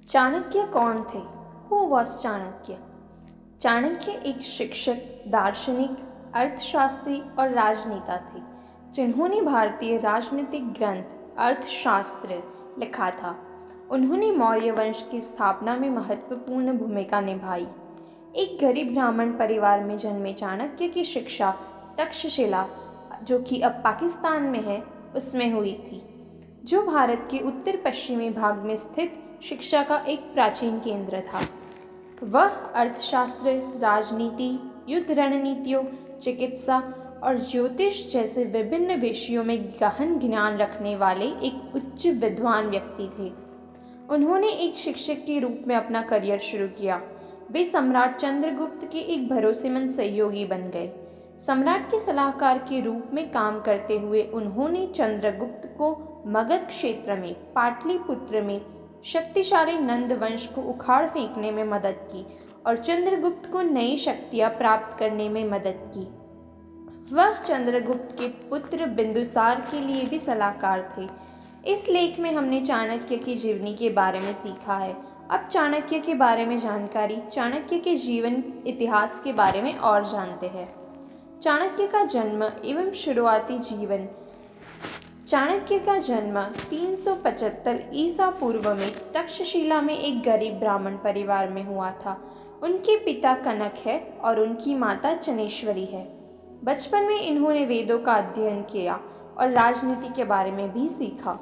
चाणक्य कौन थे? Who was Chanakya? Chanakya एक शिक्षक, दार्शनिक, अर्थशास्त्री और राजनेता थे जिन्होंने भारतीय राजनीतिक ग्रंथ अर्थशास्त्र लिखा था। उन्होंने मौर्य वंश की स्थापना में महत्वपूर्ण भूमिका निभाई। एक गरीब ब्राह्मण परिवार में जन्मे चाणक्य की शिक्षा तक्षशिला, जो कि अब पाकिस्तान में है, उसमें हुई थी, जो भारत के उत्तर पश्चिमी भाग में स्थित शिक्षा का एक प्राचीन केंद्र था। वह अर्थशास्त्र, राजनीति, युद्ध रणनीतियों, चिकित्सा और ज्योतिष जैसे विभिन्न विषयों में गहन ज्ञान रखने वाले एक उच्च विद्वान व्यक्ति थे। उन्होंने एक शिक्षक के रूप में अपना करियर शुरू किया। वे सम्राट चंद्रगुप्त के एक भरोसेमंद सहयोगी बन गए। सम्राट के सलाहकार के रूप में काम करते हुए उन्होंने चंद्रगुप्त को मगध क्षेत्र में पाटलिपुत्र में शक्तिशाली नंद वंश को उखाड़ फेंकने में मदद की और चंद्रगुप्त को नई शक्तियां प्राप्त करने में मदद की। वह चंद्रगुप्त के पुत्र बिंदुसार के लिए भी सलाहकार थे। इस लेख में हमने चाणक्य की जीवनी के बारे में सीखा है। अब चाणक्य के बारे में जानकारी, चाणक्य के जीवन इतिहास के बारे में और जानते हैं। चाणक्य का जन्म एवं शुरुआती जीवन। चाणक्य का जन्म 375 ईसा पूर्व में तक्षशिला में एक गरीब ब्राह्मण परिवार में हुआ था। उनके पिता कनक है और उनकी माता चनेश्वरी है। बचपन में इन्होंने वेदों का अध्ययन किया और राजनीति के बारे में भी सीखा।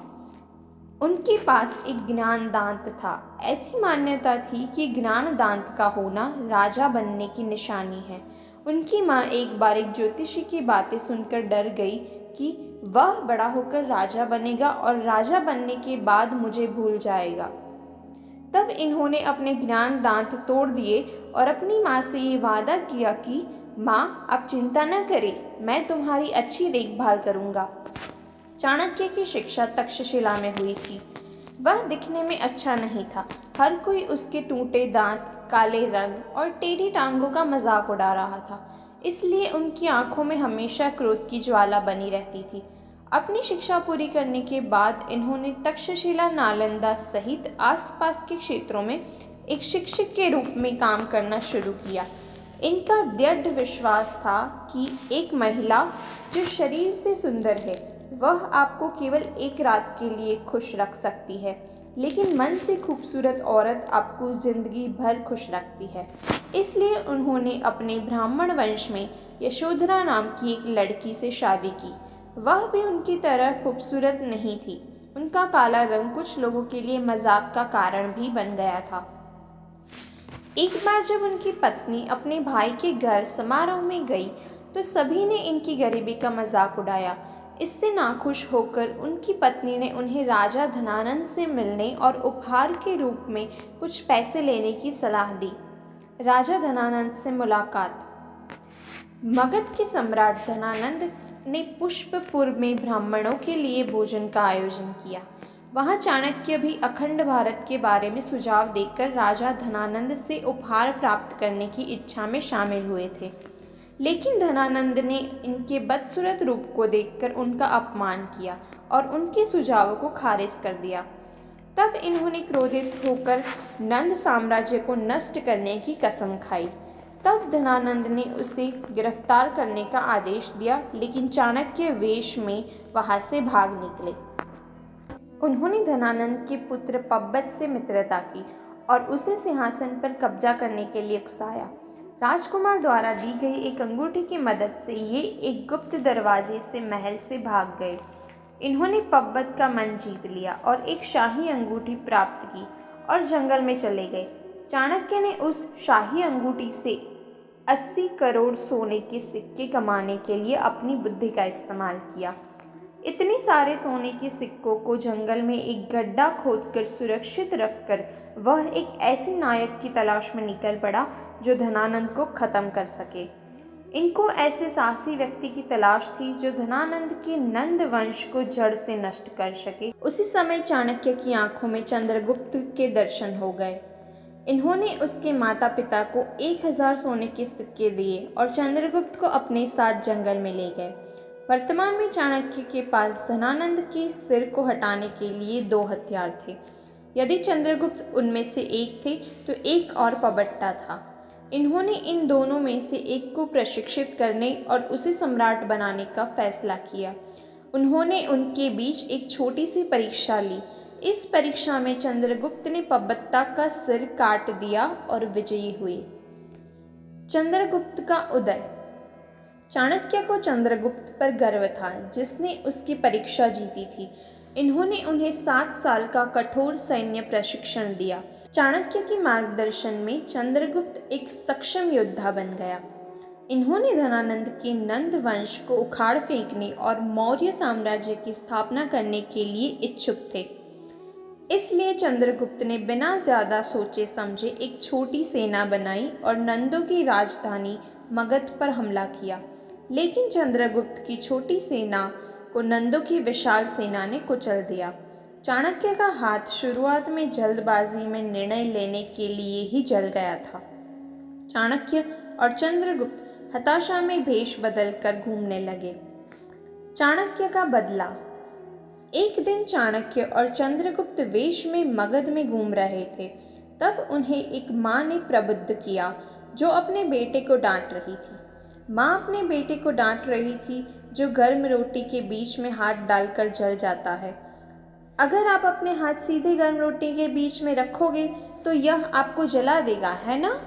उनके पास एक ज्ञान दांत था। ऐसी मान्यता थी कि ज्ञान दांत का होना राजा बनने की निशानी है। उनकी माँ एक बार एक ज्योतिषी की बातें सुनकर डर गई कि वह बड़ा होकर राजा बनेगा और राजा बनने के बाद मुझे भूल जाएगा। तब इन्होंने अपने ज्ञान दांत तोड़ दिए और अपनी माँ से ये वादा किया कि माँ, आप चिंता न करें, मैं तुम्हारी अच्छी देखभाल करूँगा। चाणक्य की शिक्षा तक्षशिला में हुई थी। वह दिखने में अच्छा नहीं था। हर कोई उसके टूटे दांत, काले रंग और टेढ़ी टांगों का मजाक उड़ा रहा था। इसलिए उनकी आंखों में हमेशा क्रोध की ज्वाला बनी रहती थी। अपनी शिक्षा पूरी करने के बाद इन्होंने तक्षशिला, नालंदा सहित आसपास के क्षेत्रों में एक शिक्षक के रूप में काम करना शुरू किया। इनका दृढ़ विश्वास था कि एक महिला जो शरीर से सुंदर है, वह आपको केवल एक रात के लिए खुश रख सकती है, लेकिन मन से खूबसूरत औरत आपको जिंदगी भर खुश रखती है। इसलिए उन्होंने अपने ब्राह्मण वंश में यशोधरा नाम की एक लड़की से शादी की। वह भी उनकी तरह खूबसूरत नहीं थी। उनका काला रंग कुछ लोगों के लिए मजाक का कारण भी बन गया था। एक बार जब उनकी पत्नी अपने भाई के घर समारोह में गई तो सभी ने इनकी गरीबी का मजाक उड़ाया। इससे नाखुश होकर उनकी पत्नी ने उन्हें राजा धनानंद से मिलने और उपहार के रूप में कुछ पैसे लेने की सलाह दी। राजा धनानंद से मुलाकात। मगध के सम्राट धनानंद ने पुष्पपुर में ब्राह्मणों के लिए भोजन का आयोजन किया। वहां चाणक्य भी अखंड भारत के बारे में सुझाव देकर राजा धनानंद से उपहार प्राप्त करने की इच्छा में शामिल हुए थे, लेकिन धनानंद ने इनके बदसूरत रूप को देखकर उनका अपमान किया और उनके सुझावों को खारिज कर दिया। तब इन्होंने क्रोधित होकर नंद साम्राज्य को नष्ट करने की कसम खाई। तब धनानंद ने उसे गिरफ्तार करने का आदेश दिया, लेकिन चाणक्य वेश में वहां से भाग निकले। उन्होंने धनानंद के पुत्र पब्बत से मित्रता की और उसे सिंहासन पर कब्जा करने के लिए उकसाया। राजकुमार द्वारा दी गई एक अंगूठी की मदद से ये एक गुप्त दरवाजे से महल से भाग गए। इन्होंने पब्बत का मन जीत लिया और एक शाही अंगूठी प्राप्त की और जंगल में चले गए। चाणक्य ने उस शाही अंगूठी से 80 करोड़ सोने के सिक्के कमाने के लिए अपनी बुद्धि का इस्तेमाल किया। इतने सारे सोने के सिक्कों को जंगल में एक गड्ढा खोदकर सुरक्षित रखकर वह एक ऐसे नायक की तलाश में निकल पड़ा जो धनानंद को खत्म कर सके। इनको ऐसे साहसी व्यक्ति की तलाश थी जो धनानंद के नंद वंश को जड़ से नष्ट कर सके। उसी समय चाणक्य की आंखों में चंद्रगुप्त के दर्शन हो गए। इन्होंने उसके माता पिता को 1000 सोने के सिक्के दिए और चंद्रगुप्त को अपने साथ जंगल में ले गए। वर्तमान में चाणक्य के पास धनानंद के सिर को हटाने के लिए 2 हथियार थे। यदि चंद्रगुप्त उनमें से एक थे तो एक और पबट्टा था। इन्होंने इन दोनों में से एक को प्रशिक्षित करने और उसे सम्राट बनाने का फैसला किया। उन्होंने उनके बीच एक छोटी सी परीक्षा ली। इस परीक्षा में चंद्रगुप्त ने पबत्ता का सिर काट दिया और विजयी हुए। चंद्रगुप्त का उदय। चाणक्य को चंद्रगुप्त पर गर्व था, जिसने उसकी परीक्षा जीती थी। इन्होंने उन्हें 7 साल का कठोर सैन्य प्रशिक्षण दिया। चाणक्य के मार्गदर्शन में चंद्रगुप्त एक सक्षम योद्धा बन गया। इन्होंने धनानंद के नंद वंश को उखाड़ फेंकने और मौर्य साम्राज्य की स्थापना करने के लिए इच्छुक थे। इसलिए चंद्रगुप्त ने बिना ज्यादा सोचे समझे एक छोटी सेना बनाई और नंदों की राजधानी मगध पर हमला किया। लेकिन चंद्रगुप्त की छोटी सेना को नंदों की विशाल सेना ने कुचल दिया। चाणक्य का हाथ शुरुआत में जल्दबाजी में निर्णय लेने के लिए ही जल गया था। चाणक्य और चंद्रगुप्त हताशा में भेष बदलकर घूमने लगे। चाणक्य का बदला। एक दिन चाणक्य और चंद्रगुप्त वेश में मगध में घूम रहे थे। तब उन्हें एक माँ ने प्रबुद्ध किया, जो अपने बेटे को डांट रही थी। माँ अपने बेटे को डांट रही थी, जो गर्म रोटी के बीच में हाथ डालकर जल जाता है। अगर आप अपने हाथ सीधे गर्म रोटी के बीच में रखोगे तो यह आपको जला देगा, है ना?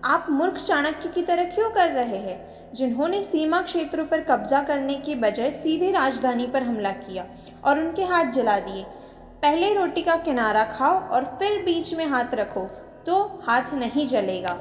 आप मूर्ख चाणक्य की तरह क्यों कर रहे हैं, जिन्होंने सीमा क्षेत्रों पर कब्जा करने के बजाय सीधे राजधानी पर हमला किया और उनके हाथ जला दिए। पहले रोटी का किनारा खाओ और फिर बीच में हाथ रखो, तो हाथ नहीं जलेगा।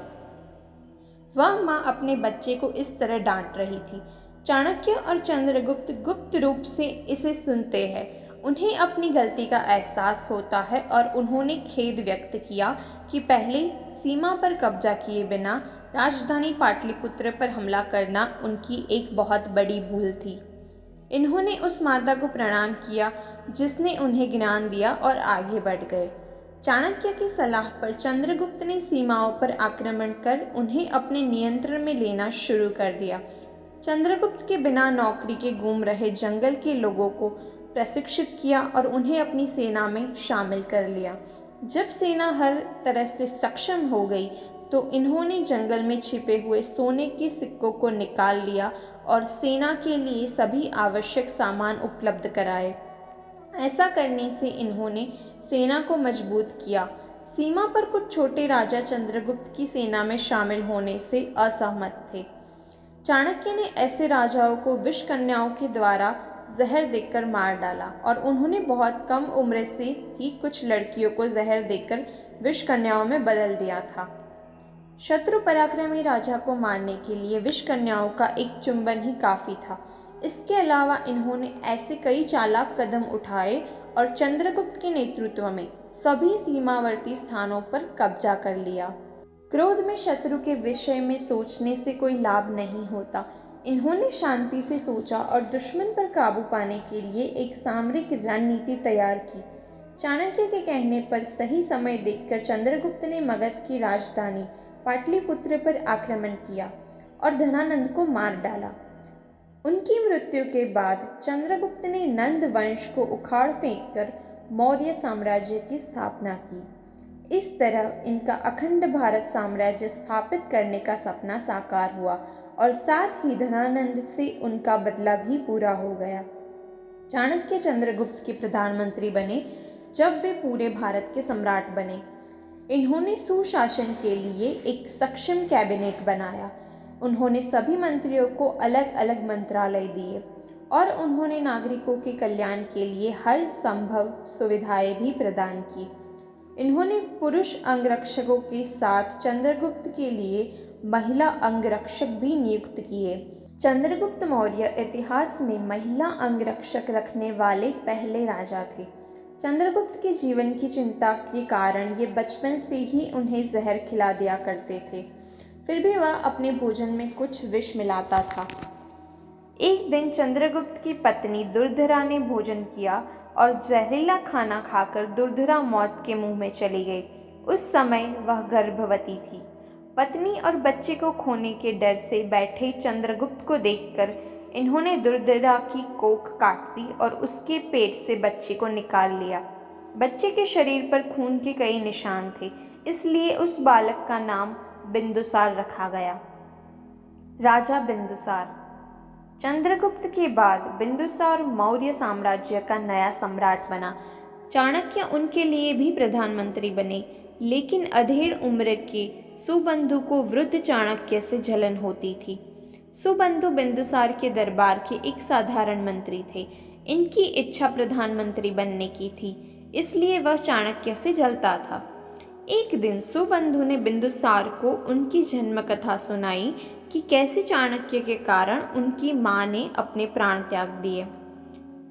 वह माँ अपने बच्चे को इस तरह डांट रही थी। चाणक्य और चंद्रगुप्त गुप्त रूप से इसे सुनते हैं। उन्हें अपनी गलती का एहसास होता है और उन्होंने खेद व्यक्त किया कि पहले सीमा पर कब्जा किए बिना राजधानी पाटलिपुत्र पर हमला करना उनकी एक बहुत बड़ी भूल थी। इन्होंने उस माता को प्रणाम किया जिसने उन्हें ज्ञान दिया और आगे बढ़ गए। चाणक्य की सलाह पर चंद्रगुप्त ने सीमाओं पर आक्रमण कर उन्हें अपने नियंत्रण में लेना शुरू कर दिया। चंद्रगुप्त के बिना नौकरी के घूम रहे जंगल के लोगों को प्रशिक्षित किया और उन्हें अपनी सेना में शामिल कर लिया। जब सेना हर तरह से सक्षम हो गई तो इन्होंने जंगल में छिपे हुए सोने के सिक्कों को निकाल लिया और सेना के लिए सभी आवश्यक सामान उपलब्ध कराए। ऐसा करने से इन्होंने सेना को मजबूत किया। सीमा पर कुछ छोटे राजा चंद्रगुप्त की सेना में शामिल होने से असहमत थे। चाणक्य ने ऐसे राजाओं को विष कन्याओं के द्वारा जहर देकर मार डाला और उन्होंने बहुत कम उम्र से ही कुछ लड़कियों को जहर देकर विष कन्याओं में बदल दिया था। शत्रु पराक्रमी राजा को मारने के लिए विष कन्याओं का एक चुंबन ही काफी था। इसके अलावा इन्होंने ऐसे कई चालाक कदम उठाए और चंद्रगुप्त के नेतृत्व में सभी सीमावर्ती स्थानों पर कब्जा कर लिया। क्रोध में शत्रु के विषय में सोचने से कोई लाभ नहीं होता। इन्होंने शांति से सोचा और दुश्मन पर काबू पाने के लिए एक सामरिक रणनीति तैयार की। चाणक्य के कहने पर सही समय देखकर चंद्रगुप्त ने मगध की राजधानी पाटलिपुत्र पर आक्रमण किया और धनानंद को मार डाला। उनकी मृत्यु के बाद चंद्रगुप्त ने नंद वंश को उखाड़ फेंककर मौर्य साम्राज्य की स्थापना की। इस तरह इनका अखंड भारत साम्राज्य स्थापित करने का सपना साकार हुआ और साथ ही धनानंद से उनका बदला भी पूरा हो गया। चाणक्य चंद्रगुप्त के प्रधानमंत्री बने जब वे पूरे भारत के सम्राट बने। इन्होंने सुशासन के लिए एक सक्षम कैबिनेट बनाया। उन्होंने सभी मंत्रियों को अलग अलग मंत्रालय दिए और उन्होंने नागरिकों के कल्याण के लिए हर संभव सुविधाएं भी प्रदान की। इन्होंने पुरुष अंगरक्षकों के साथ चंद्रगुप्त के लिए महिला अंगरक्षक भी नियुक्त किए। चंद्रगुप्त मौर्य इतिहास में महिला अंगरक्षक रखने वाले पहले राजा थे। चंद्रगुप्त के जीवन की चिंता के कारण ये बचपन से ही उन्हें जहर खिला दिया करते थे। फिर भी वह अपने भोजन में कुछ विष मिलाता था। एक दिन चंद्रगुप्त की पत्नी दुर्धरा ने भोजन किया और जहरीला खाना खाकर दुर्धरा मौत के मुंह में चली गई। उस समय वह गर्भवती थी। पत्नी और बच्चे को खोने के डर से बैठे चंद्रगुप्त को देखकर इन्होंने दुर्धरा की कोख काट दी और उसके पेट से बच्चे को निकाल लिया। बच्चे के शरीर पर खून के कई निशान थे, इसलिए उस बालक का नाम बिंदुसार रखा गया। राजा बिंदुसार। चंद्रगुप्त के बाद बिंदुसार मौर्य साम्राज्य का नया सम्राट बना। चाणक्य उनके लिए भी प्रधानमंत्री बने, लेकिन अधेड़ उम्र के सुबंधु को वृद्ध चाणक्य से जलन होती थी। सुबंधु बिंदुसार के दरबार के एक साधारण मंत्री थे। इनकी इच्छा प्रधानमंत्री बनने की थी, इसलिए वह चाणक्य से जलता था। एक दिन सुबंधु ने बिंदुसार को उनकी जन्म कथा सुनाई कि कैसे चाणक्य के कारण उनकी मां ने अपने प्राण त्याग दिए।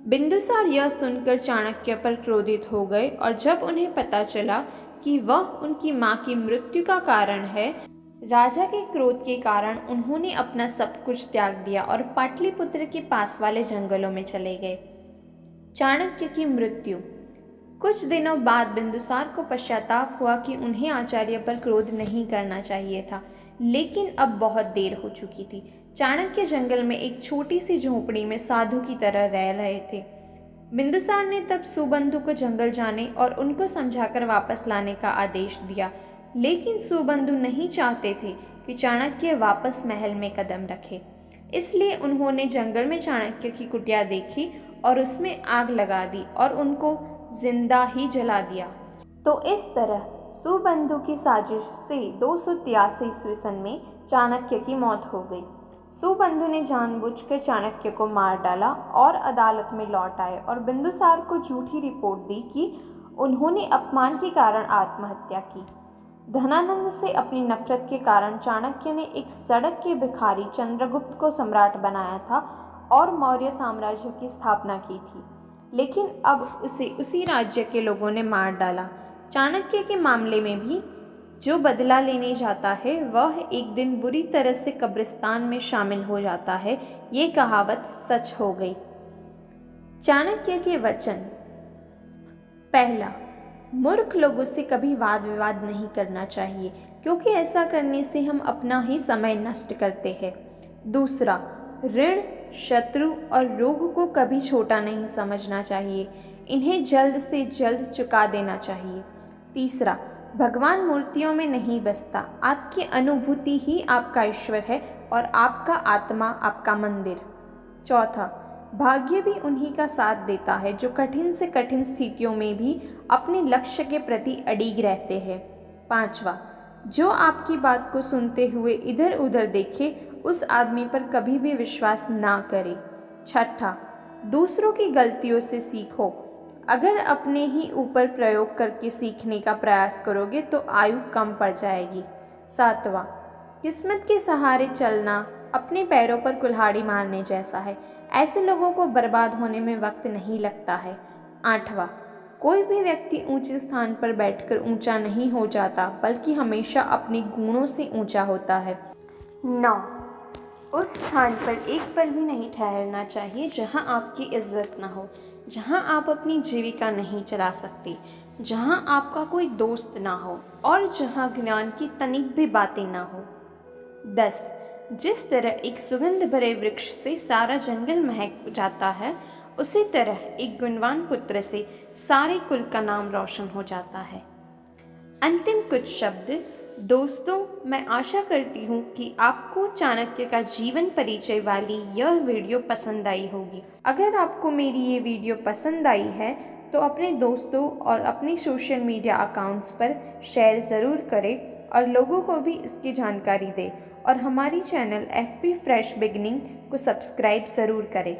बिंदुसार यह सुनकर चाणक्य पर क्रोधित हो गए और जब उन्हें पता चला कि वह उनकी मां की मृत्यु का कारण है, राजा के क्रोध के कारण उन्होंने अपना सब कुछ त्याग दिया और पाटलिपुत्र के पास वाले जंगलों में चले गए। चाणक्य की मृत्यु। कुछ दिनों बाद बिंदुसार को पश्चाताप हुआ कि उन्हें आचार्य पर क्रोध नहीं करना चाहिए था, लेकिन अब बहुत देर हो चुकी थी। चाणक्य जंगल में एक छोटी सी झोपड़ी में साधु की तरह रह रहे थे। बिंदुसार ने तब सुबंधु को जंगल जाने और उनको समझाकर वापस लाने का आदेश दिया, लेकिन सुबंधु नहीं चाहते थे कि चाणक्य वापस महल में कदम रखे। इसलिए उन्होंने जंगल में चाणक्य की कुटिया देखी और उसमें आग लगा दी और उनको जिंदा ही जला दिया। तो इस तरह सुबंधु की साजिश से 283 ईस्वी सन में चाणक्य की मौत हो गई। सुबंधु ने जानबूझकर चाणक्य को मार डाला और अदालत में लौट आए और बिंदुसार को झूठी रिपोर्ट दी कि उन्होंने अपमान के कारण आत्महत्या की। धनानंद से अपनी नफरत के कारण चाणक्य ने एक सड़क के भिखारी चंद्रगुप्त को सम्राट बनाया था और मौर्य साम्राज्य की स्थापना की थी, लेकिन अब उसे उसी राज्य के लोगों ने मार डाला। चाणक्य के मामले में भी जो बदला लेने जाता है वह एक दिन बुरी तरह से कब्रिस्तान में शामिल हो जाता है। ये कहावत सच हो गई। चाणक्य के वचन। पहला, मूर्ख लोगों से कभी वाद विवाद नहीं करना चाहिए, क्योंकि ऐसा करने से हम अपना ही समय नष्ट करते हैं। दूसरा, ऋण, शत्रु और रोग को कभी छोटा नहीं समझना चाहिए, इन्हें जल्द से जल्द चुका देना चाहिए। तीसरा, भगवान मूर्तियों में नहीं बसता, आपकी अनुभूति ही आपका ईश्वर है और आपका आत्मा आपका मंदिर। चौथा, भाग्य भी उन्हीं का साथ देता है जो कठिन से कठिन स्थितियों में भी अपने लक्ष्य के प्रति अडिग रहते हैं। पांचवा, जो आपकी बात को सुनते हुए इधर उधर देखे, उस आदमी पर कभी भी विश्वास ना करे। छठा, दूसरों की गलतियों से सीखो, अगर अपने ही ऊपर प्रयोग करके सीखने का प्रयास करोगे तो आयु कम पड़ जाएगी। सातवां, किस्मत के सहारे चलना अपने पैरों पर कुल्हाड़ी मारने जैसा है, ऐसे लोगों को बर्बाद होने में वक्त नहीं लगता है। आठवां, कोई भी व्यक्ति ऊंचे स्थान पर बैठकर ऊंचा नहीं हो जाता, बल्कि हमेशा अपने गुणों से ऊंचा होता है। 9, उस स्थान पर एक पल भी नहीं ठहरना चाहिए जहां आपकी इज्जत ना हो, जहां आप अपनी जीविका नहीं चला सकते, जहां आपका कोई दोस्त ना हो और जहां ज्ञान की तनिक भी बातें ना हो। 10, जिस तरह एक सुगंध भरे वृक्ष से सारा जंगल महक जाता है, उसी तरह एक गुणवान पुत्र से सारे कुल का नाम रोशन हो जाता है। अंतिम कुछ शब्द। दोस्तों, मैं आशा करती हूँ कि आपको चाणक्य का जीवन परिचय वाली यह वीडियो पसंद आई होगी। अगर आपको मेरी ये वीडियो पसंद आई है तो अपने दोस्तों और अपने सोशल मीडिया अकाउंट्स पर शेयर ज़रूर करें और लोगों को भी इसकी जानकारी दें और हमारी चैनल FP फ्रेश बिगिनिंग को सब्सक्राइब ज़रूर करें।